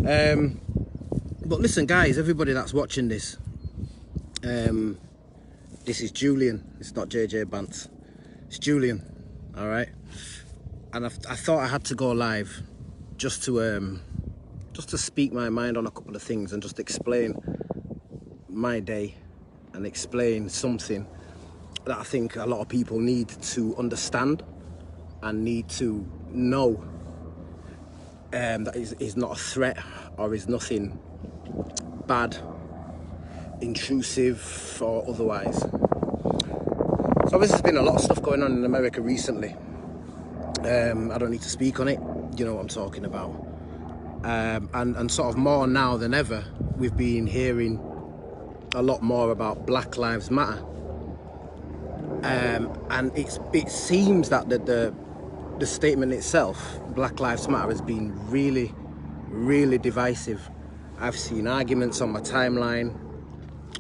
But listen, guys, everybody that's watching this, this is Julian. It's not JJ Bantz. It's Julian. All right. And I thought I had to go live just to speak my mind on a couple of things and just explain my day and explain something that I think a lot of people need to understand and need to know, that is not a threat or is nothing bad, intrusive or otherwise. So there's been a lot of stuff going on in America recently. I don't need to speak on it, you know what I'm talking about. And sort of more now than ever, we've been hearing a lot more about Black Lives Matter. And it seems that the statement itself, Black Lives Matter, has been really, really divisive. I've seen arguments on my timeline.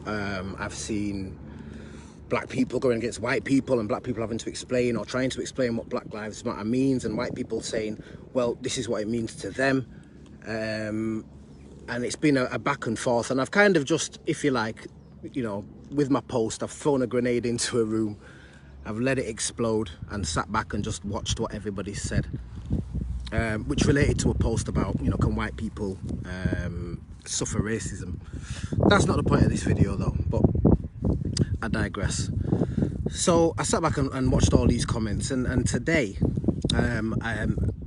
I've seen black people going against white people and black people having to explain or trying to explain what Black Lives Matter means, and white people saying, well, this is what it means to them. And it's been a back and forth, and I've kind of just, if you like, you know, with my post, I've thrown a grenade into a room, I've let it explode and sat back and just watched what everybody said, which related to a post about, you know, can white people suffer racism. That's not the point of this video though, but I digress. So I sat back and watched all these comments, and today,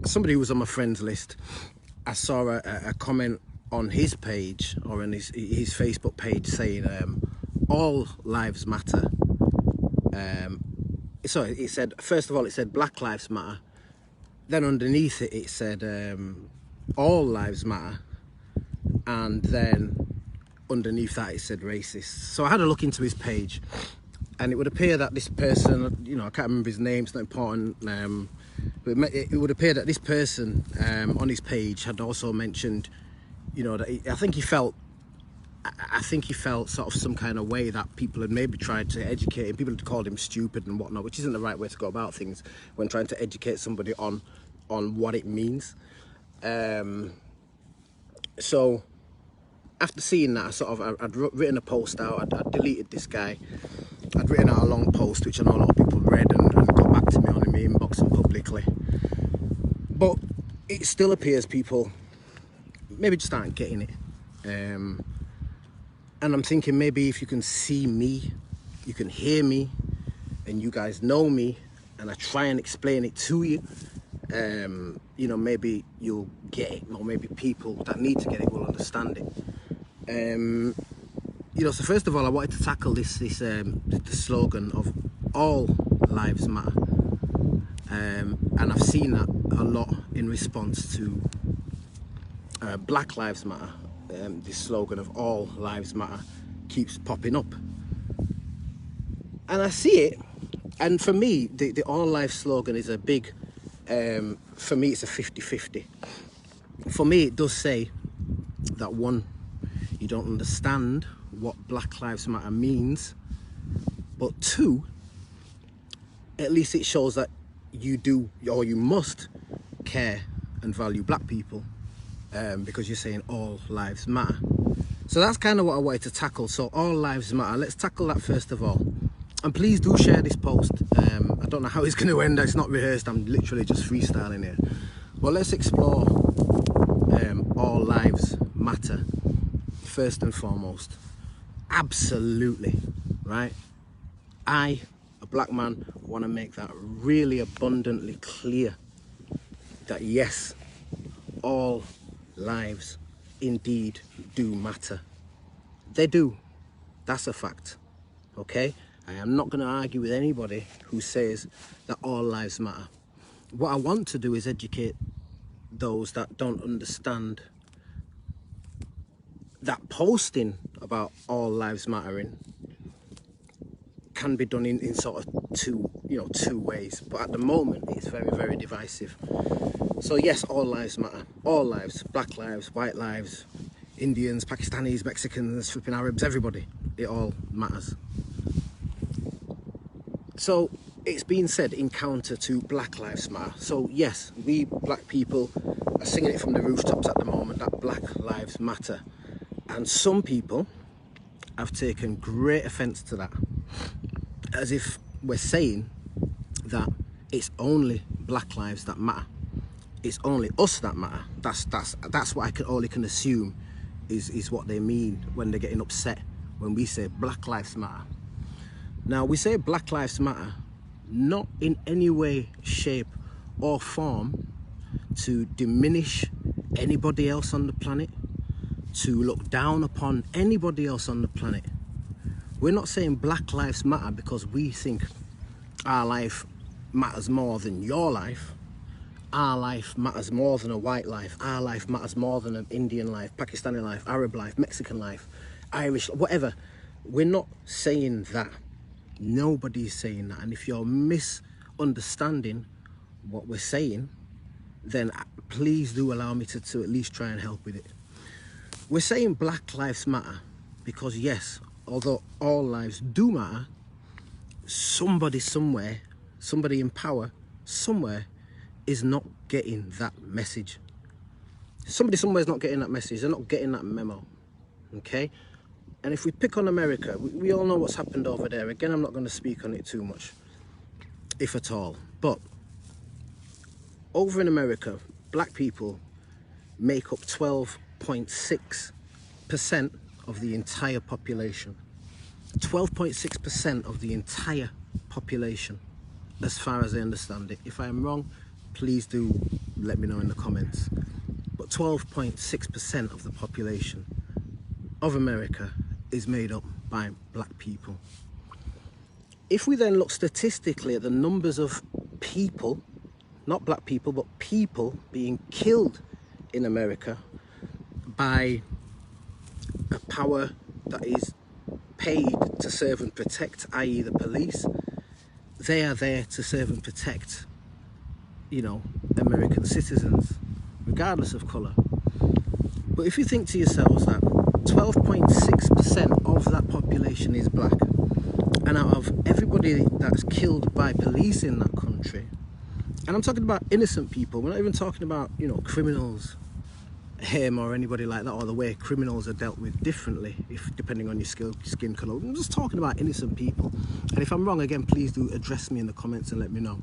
somebody who was on my friends list, I saw a comment on his page, or on his Facebook page, saying all lives matter. Sorry, it said, first of all, it said Black Lives Matter. Then underneath it, it said all lives matter. And then underneath that, it said racist. So I had a look into his page, and it would appear that this person, you know, I can't remember his name, it's not important, but it would appear that this person on his page had also mentioned, you know, that I think he felt sort of some kind of way that people had maybe tried to educate him. People had called him stupid and whatnot, which isn't the right way to go about things when trying to educate somebody on what it means. So after seeing that, I'd written a post out. I'd deleted this guy. I'd written out a long post, which I know a lot of people read and got back to me on in my inbox and publicly. But it still appears people maybe just aren't getting it. And I'm thinking, maybe if you can see me, you can hear me, and you guys know me, and I try and explain it to you, you know, maybe you'll get it, or maybe people that need to get it will understand it. You know, so first of all, I wanted to tackle the slogan of all lives matter, and I've seen that a lot in response to Black Lives Matter. This slogan of all lives matter keeps popping up, and I see it, and for me the all lives slogan is a big, for me it's a 50-50. For me it does say that, one, you don't understand what Black Lives Matter means, but two, at least it shows that you do, or you must, care and value black people, because you're saying all lives matter. So that's kind of what I wanted to tackle. So all lives matter, let's tackle that first of all. And please do share this post. I don't know how it's going to end, it's not rehearsed, I'm literally just freestyling here. Well, let's explore all lives matter first and foremost. Absolutely, right? I, a black man, want to make that really abundantly clear that yes, all lives indeed do matter. They do. That's a fact. Okay? I am not going to argue with anybody who says that all lives matter. What I want to do is educate those that don't understand that posting about all lives mattering can be done in sort of two ways, but at the moment it's very, very divisive. So yes, all lives matter. All lives, black lives, white lives, Indians, Pakistanis, Mexicans, flipping Arabs, everybody, it all matters. So it's been said in counter to Black Lives Matter. So yes, we black people are singing it from the rooftops at the moment that Black Lives Lives Matter. And some people have taken great offense to that, as if we're saying that it's only black lives that matter. It's only us that matter. That's what I only can assume is what they mean when they're getting upset when we say Black Lives Matter. Now, we say Black Lives Matter not in any way, shape or form to diminish anybody else on the planet, to look down upon anybody else on the planet. We're not saying Black Lives Matter because we think our life matters more than your life. Our life matters more than a white life. Our life matters more than an Indian life, Pakistani life, Arab life, Mexican life, Irish, whatever. We're not saying that. Nobody's saying that. And if you're misunderstanding what we're saying, then please do allow me to at least try and help with it. We're saying Black Lives Matter because, yes, although all lives do matter, somebody somewhere, somebody in power somewhere is not getting that message. Somebody somewhere is not getting that message. They're not getting that memo, okay? And if we pick on America, we all know what's happened over there. Again, I'm not going to speak on it too much, if at all. But over in America, black people make up 12.6% of the entire population. 12.6% of the entire population, as far as I understand it. If I am wrong, please do let me know in the comments. But 12.6% of the population of America is made up by black people. If we then look statistically at the numbers of people, not black people, but people being killed in America by a power that is paid to serve and protect, i.e. the police, they are there to serve and protect, you know, American citizens, regardless of colour. But if you think to yourselves that 12.6% of that population is black, and out of everybody that's killed by police in that country, and I'm talking about innocent people, we're not even talking about, you know, criminals, him or anybody like that, or the way criminals are dealt with differently depending on your skin colour. I'm just talking about innocent people. And if I'm wrong, again, please do address me in the comments and let me know.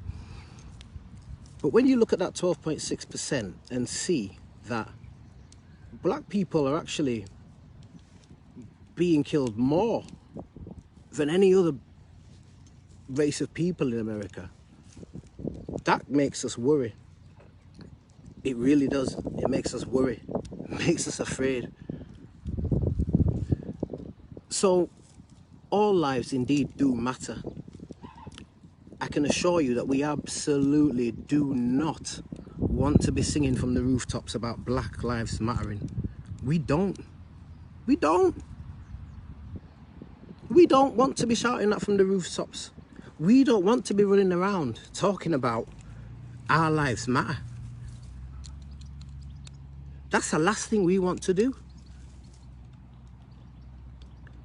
But when you look at that 12.6% and see that black people are actually being killed more than any other race of people in America, that makes us worry. It really does. It makes us worry. It makes us afraid. So all lives indeed do matter. I can assure you that we absolutely do not want to be singing from the rooftops about Black Lives Mattering. We don't. We don't. We don't want to be shouting that from the rooftops. We don't want to be running around talking about our lives matter. That's the last thing we want to do.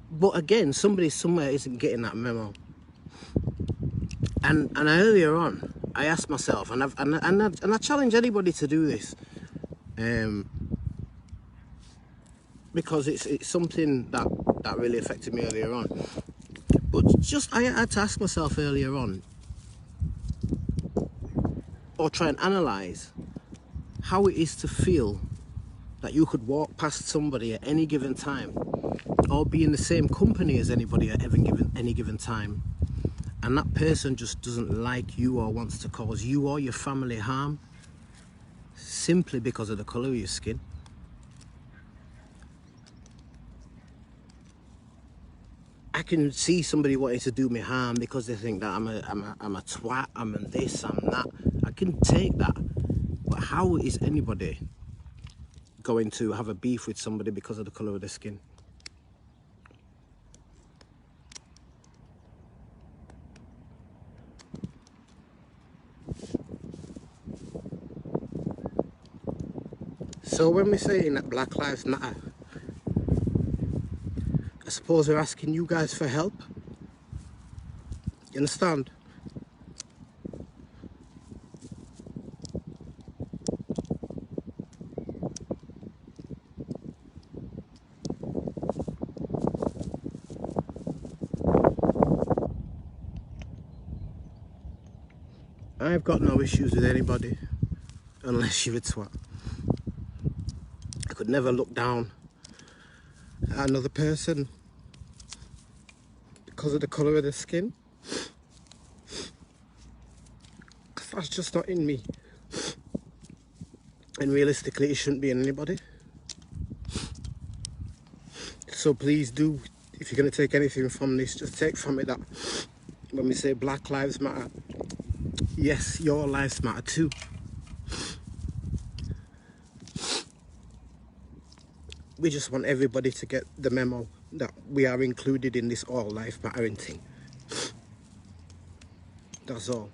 But again, somebody somewhere isn't getting that memo. And earlier on, I asked myself, and I challenge anybody to do this, because it's something that really affected me earlier on. But just I had to ask myself earlier on, or try and analyse how it is to feel that you could walk past somebody at any given time, or be in the same company as anybody at any given time, and that person just doesn't like you or wants to cause you or your family harm simply because of the colour of your skin. I can see somebody wanting to do me harm because they think that I'm a twat, I'm a this, I'm that. I can take that. But how is anybody going to have a beef with somebody because of the colour of their skin? So when we're saying that Black Lives Matter, I suppose we're asking you guys for help. You understand? I've got no issues with anybody unless you're a twat. I could never look down at another person because of the colour of their skin. That's just not in me. And realistically, it shouldn't be in anybody. So please do, if you're going to take anything from this, just take from it that when we say Black Lives Matter, yes, your lives matter too. We just want everybody to get the memo that we are included in this all life mattering thing. That's all.